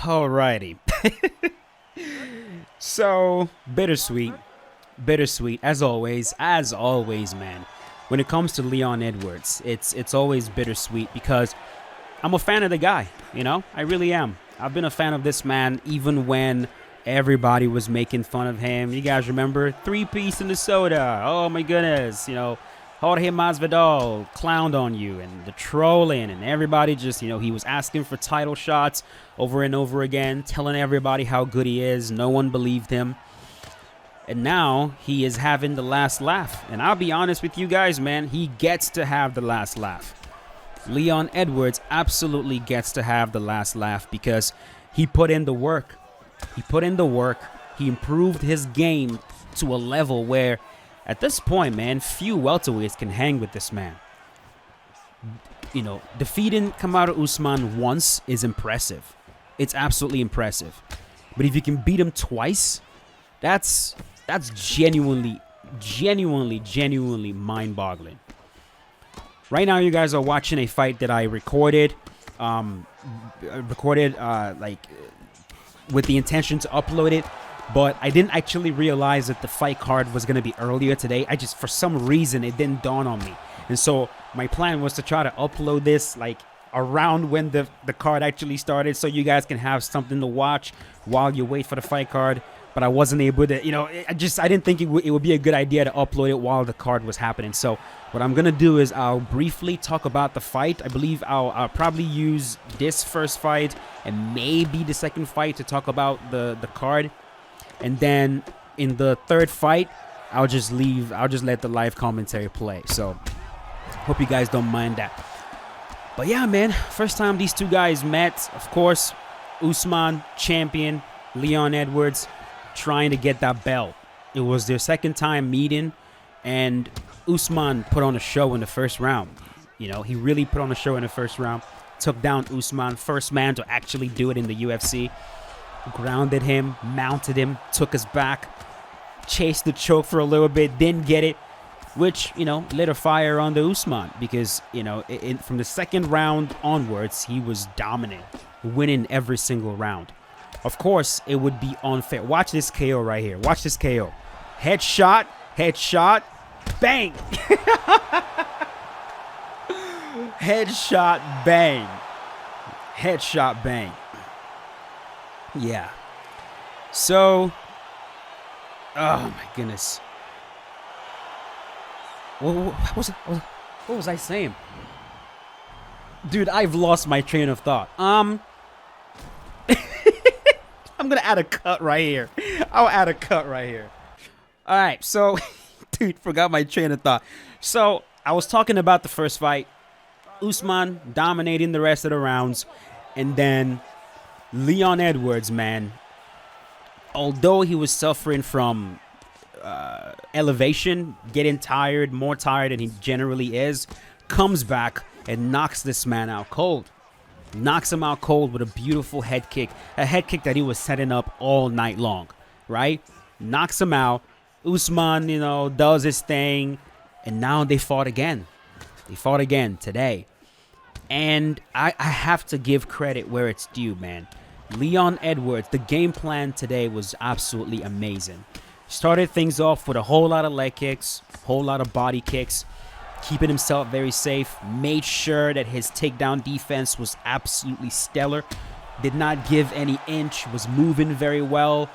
Alrighty. So bittersweet, bittersweet as always, man. When it comes to Leon Edwards, it's always bittersweet because I'm a fan of the guy. I really am. I've been a fan of this man even when everybody was making fun of him. You guys remember three-piece in the soda? Oh my goodness, Jorge Masvidal clowned on you and the trolling and everybody just, he was asking for title shots over and over again, telling everybody how good he is. No one believed him. And now he is having the last laugh. And I'll be honest with you guys, man, he gets to have the last laugh. Leon Edwards absolutely gets to have the last laugh because he put in the work. He improved his game to a level where at this point, man, few welterweights can hang with this man. Defeating Kamaru Usman once is impressive. It's absolutely impressive. But if you can beat him twice, that's genuinely mind-boggling. Right now, you guys are watching a fight that I recorded. With the intention to upload it. But I didn't actually realize that the fight card was going to be earlier today. For some reason, it didn't dawn on me. And so my plan was to try to upload this around when the card actually started so you guys can have something to watch while you wait for the fight card. But I wasn't able to, I didn't think it would be a good idea to upload it while the card was happening. So what I'm going to do is I'll briefly talk about the fight. I believe I'll probably use this first fight and maybe the second fight to talk about the card. And then in the third fight, I'll just let the live commentary play. So hope you guys don't mind that. But yeah, man, first time these two guys met, of course, Usman, champion, Leon Edwards, trying to get that belt. It was their second time meeting, and Usman put on a show in the first round. He really put on a show in the first round. Took down Usman, first man to actually do it in the UFC. Grounded him, mounted him, took his back, chased the choke for a little bit, didn't get it, which, lit a fire on the Usman because, from the second round onwards, he was dominant, winning every single round. Of course, it would be unfair. Watch this KO right here. Watch this KO. Headshot, bang. Headshot, bang. Headshot, bang. Yeah. So, oh my goodness. What was I saying? Dude, I've lost my train of thought. I'm gonna add a cut right here. I'll add a cut right here. All right, so, dude, forgot my train of thought. So, I was talking about the first fight. Usman dominating the rest of the rounds. And then Leon Edwards, man, although he was suffering from elevation, getting tired, more tired than he generally is, comes back and knocks this man out cold. Knocks him out cold with a beautiful head kick. A head kick that he was setting up all night long, right? Knocks him out. Usman, does his thing. And now they fought again. They fought again today. And I have to give credit where it's due, man. Leon Edwards, the game plan today was absolutely amazing. Started things off with a whole lot of leg kicks, whole lot of body kicks, keeping himself very safe, made sure that his takedown defense was absolutely stellar, did not give any inch, was moving very well.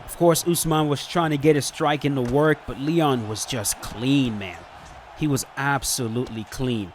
Of course, Usman was trying to get his strike in the work, but Leon was just clean, man. He was absolutely clean.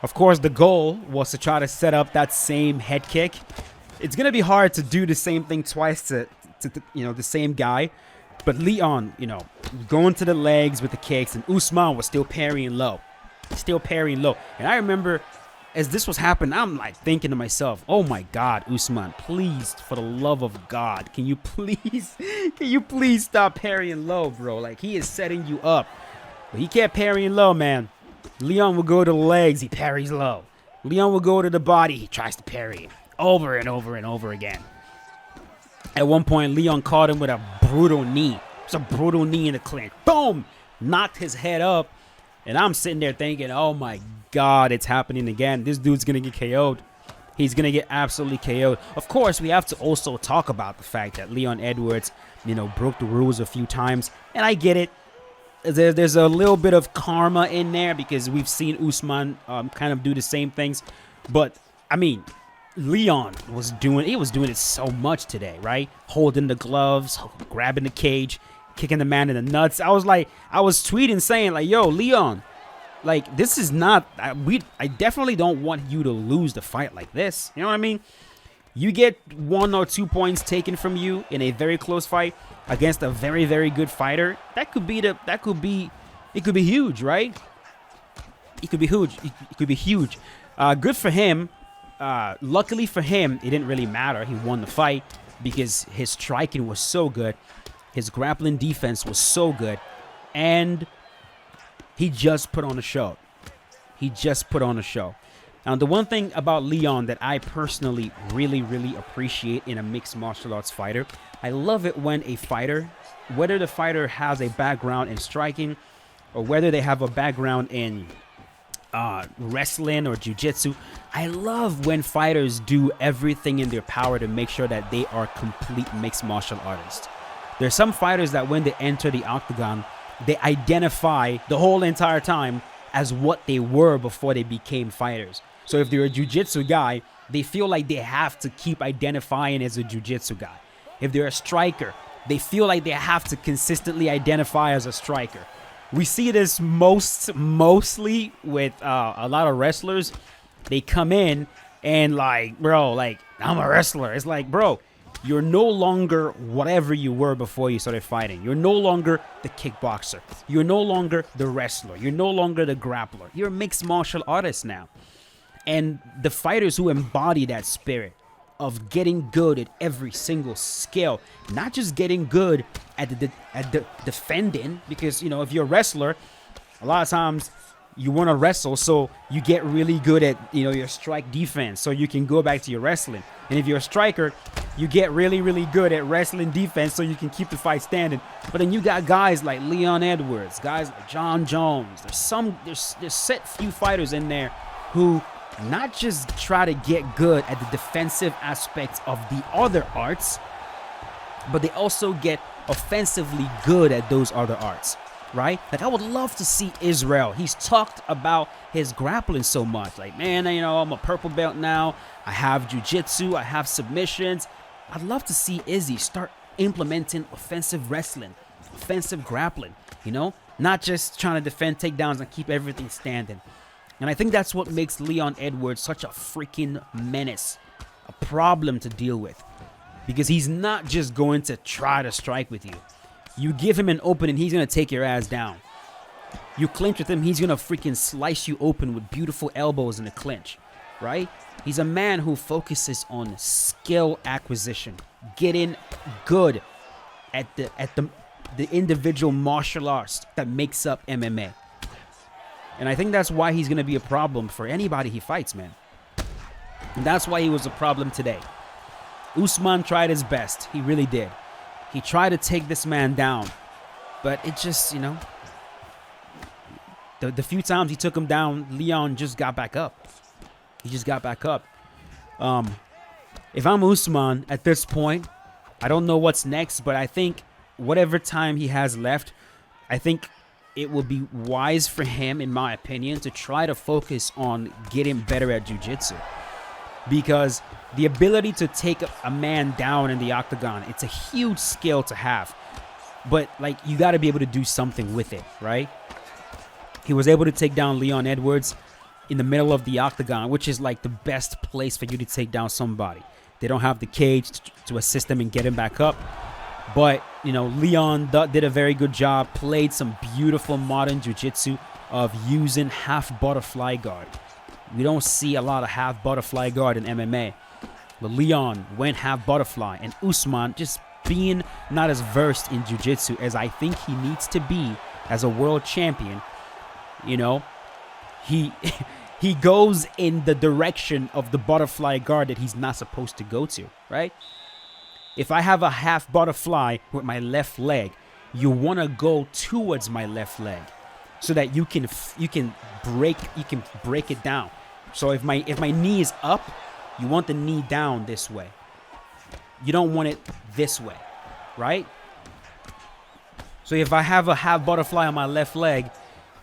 Of course, the goal was to try to set up that same head kick. It's going to be hard to do the same thing twice to the same guy. But Leon, going to the legs with the kicks, and Usman was still parrying low. And I remember as this was happening, I'm thinking to myself, oh my God, Usman, please, for the love of God, can you please stop parrying low, bro? He is setting you up. But he kept parrying low, man. Leon will go to the legs, he parries low. Leon will go to the body, he tries to parry over and over and over again. At one point, Leon caught him with a brutal knee. It's a brutal knee in the clinch. Boom! Knocked his head up. And I'm sitting there thinking, oh my God, it's happening again. This dude's going to get KO'd. He's going to get absolutely KO'd. Of course, we have to also talk about the fact that Leon Edwards, broke the rules a few times. And I get it. There's a little bit of karma in there because we've seen Usman kind of do the same things. But, I mean, Leon was doing it so much today, right? Holding the gloves, grabbing the cage, kicking the man in the nuts. I was tweeting saying, like, yo, Leon, like, this is not, I definitely don't want you to lose the fight like this. You know what I mean? You get 1 or 2 points taken from you in a very close fight against a very, very good fighter. It could be huge, right? It could be huge. It could be huge. Good for him. Luckily for him, it didn't really matter. He won the fight because his striking was so good. His grappling defense was so good. And he just put on a show. Now, the one thing about Leon that I personally really, really appreciate in a mixed martial arts fighter, I love it when a fighter, whether the fighter has a background in striking or whether they have a background in wrestling or jiu-jitsu, I love when fighters do everything in their power to make sure that they are complete mixed martial artists. There's some fighters that when they enter the octagon, they identify the whole entire time as what they were before they became fighters. So if they're a jiu-jitsu guy, they feel like they have to keep identifying as a jiu-jitsu guy. If they're a striker, they feel like they have to consistently identify as a striker. We see this mostly with a lot of wrestlers. They come in and like, bro, like, I'm a wrestler. It's like, bro, you're no longer whatever you were before you started fighting. You're no longer the kickboxer. You're no longer the wrestler. You're no longer the grappler. You're a mixed martial artist now. And the fighters who embody that spirit of getting good at every single skill, not just getting good at the defending, because, if you're a wrestler, a lot of times you want to wrestle, so you get really good at, your strike defense, so you can go back to your wrestling. And if you're a striker, you get really, really good at wrestling defense, so you can keep the fight standing. But then you got guys like Leon Edwards, guys like John Jones. There's set few fighters in there who not just try to get good at the defensive aspects of the other arts, but they also get offensively good at those other arts, right? Like, I would love to see Israel. He's talked about his grappling so much. Like, man, I'm a purple belt now. I have jiu-jitsu. I have submissions. I'd love to see Izzy start implementing offensive wrestling, offensive grappling, not just trying to defend takedowns and keep everything standing. And I think that's what makes Leon Edwards such a freaking menace, a problem to deal with. Because he's not just going to try to strike with you. You give him an opening, he's going to take your ass down. You clinch with him, he's going to freaking slice you open with beautiful elbows in the clinch, right? He's a man who focuses on skill acquisition, getting good at the individual martial arts that makes up MMA. And I think that's why he's going to be a problem for anybody he fights, man. And that's why he was a problem today. Usman tried his best. He really did. He tried to take this man down. But it just, the few times he took him down, Leon just got back up. He just got back up. If I'm Usman at this point, I don't know what's next, but I think whatever time he has left, I think it will be wise for him, in my opinion, to try to focus on getting better at jiu-jitsu. Because the ability to take a man down in the octagon, it's a huge skill to have. But, like, you got to be able to do something with it, right? He was able to take down Leon Edwards in the middle of the octagon, which is, like, the best place for you to take down somebody. They don't have the cage to assist them and get him back up. But, Leon did a very good job, played some beautiful modern jiu-jitsu of using half butterfly guard. We don't see a lot of half butterfly guard in MMA. But Leon went half butterfly, and Usman, just being not as versed in jiu-jitsu as I think he needs to be as a world champion, he goes in the direction of the butterfly guard that he's not supposed to go to, right? If I have a half butterfly with my left leg, you want to go towards my left leg so that you can break it down. So if my knee is up, You want the knee down this way. You don't want it this way, right? So if I have a half butterfly on my left leg,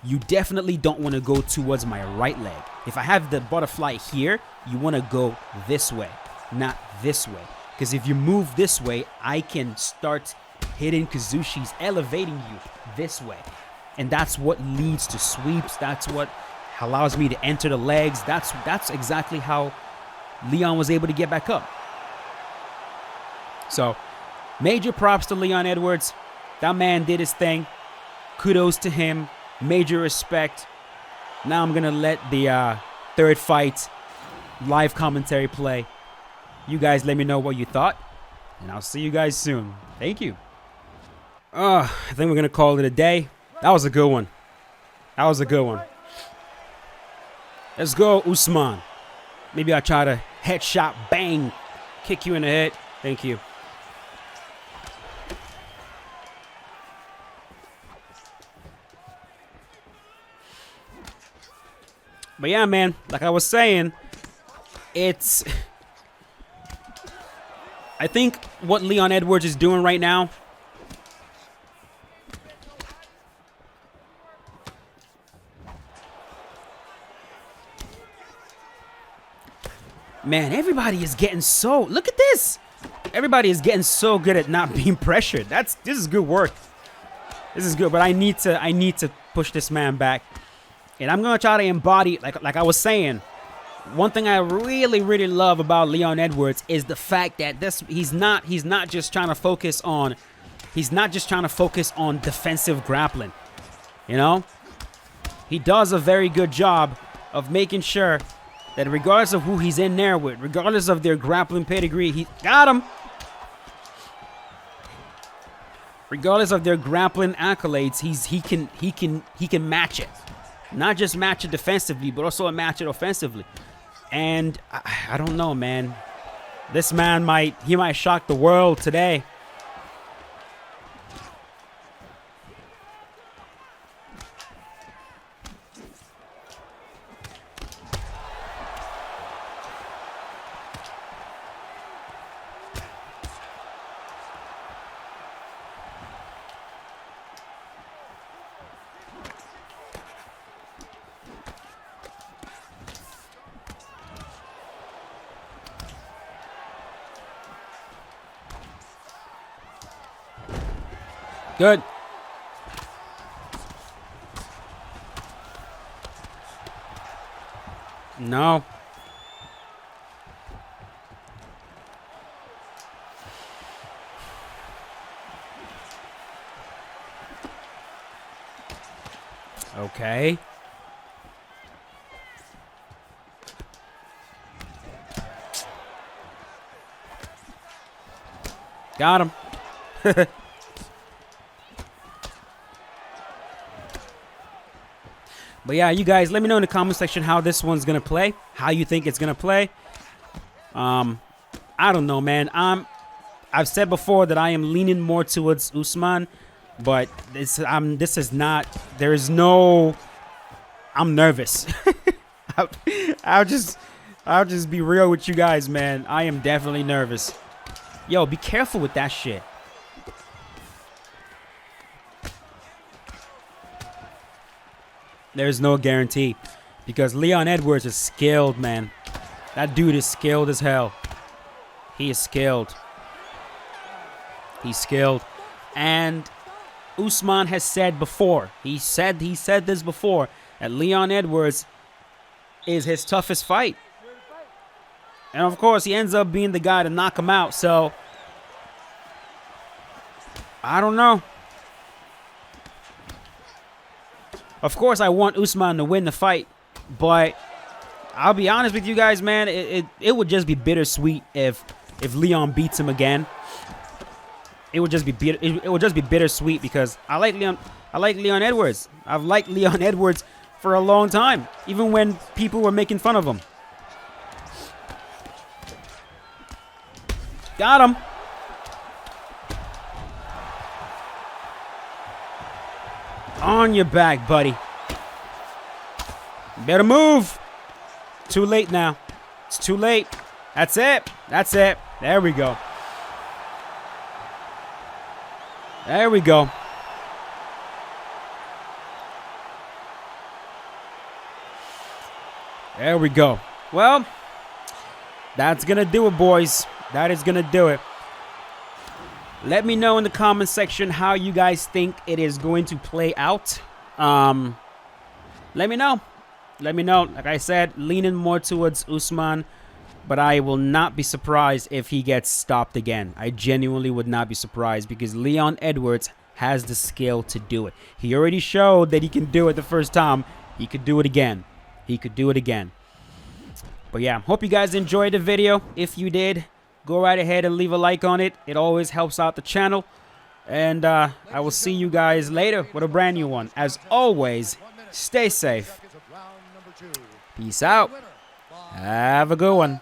you definitely don't want to go towards my right leg. If I have the butterfly here, you want to go this way, not this way. Because if you move this way, I can start hitting Kazushis, elevating you this way. And that's what leads to sweeps. That's what allows me to enter the legs. That's exactly how Leon was able to get back up. So, major props to Leon Edwards. That man did his thing. Kudos to him. Major respect. Now I'm going to let the third fight live commentary play. You guys let me know what you thought. And I'll see you guys soon. Thank you. I think we're going to call it a day. That was a good one. That was a good one. Let's go, Usman. Maybe I'll try to headshot, bang, kick you in the head. Thank you. But yeah, man, like I was saying, I think what Leon Edwards is doing right now, man, everybody is getting so, look at this. Everybody is getting so good at not being pressured. This is good work. This is good, but I need to push this man back. And I'm going to try to embody, like I was saying, one thing I really, really love about Leon Edwards is the fact that he's not just trying to focus on defensive grappling. You know? He does a very good job of making sure that regardless of who he's in there with, regardless of their grappling pedigree, he got him. Regardless of their grappling accolades, he can match it. Not just match it defensively, but also match it offensively. And I don't know, man. This man might shock the world today. Good. No. Okay. Got him. But yeah, you guys, let me know in the comment section how this one's going to play. How you think it's going to play. I don't know, man. I've said before that I am leaning more towards Usman. But I'm nervous. I'll just be real with you guys, man. I am definitely nervous. Yo, be careful with that shit. There's no guarantee because Leon Edwards is skilled, man. That dude is skilled as hell. He is skilled. He's skilled. And Usman has said before, he said this before, that Leon Edwards is his toughest fight. And of course, he ends up being the guy to knock him out. So, I don't know. Of course, I want Usman to win the fight, but I'll be honest with you guys, man. It would just be bittersweet if Leon beats him again. It would just be bittersweet because I like Leon Edwards. I've liked Leon Edwards for a long time, even when people were making fun of him. Got him. On your back, buddy. Better move. Too late now. It's too late. That's it. That's it. There we go. There we go. There we go. Well, that's going to do it, boys. That is going to do it. Let me know in the comment section how you guys think it is going to play out. Let me know. Let me know. Like I said, leaning more towards Usman, but I will not be surprised if he gets stopped again. I genuinely would not be surprised because Leon Edwards has the skill to do it. He already showed that he can do it the first time. He could do it again. He could do it again. But yeah, hope you guys enjoyed the video. If you did, go right ahead and leave a like on it. It always helps out the channel. And I will see you guys later with a brand new one. As always, stay safe. Peace out. Have a good one.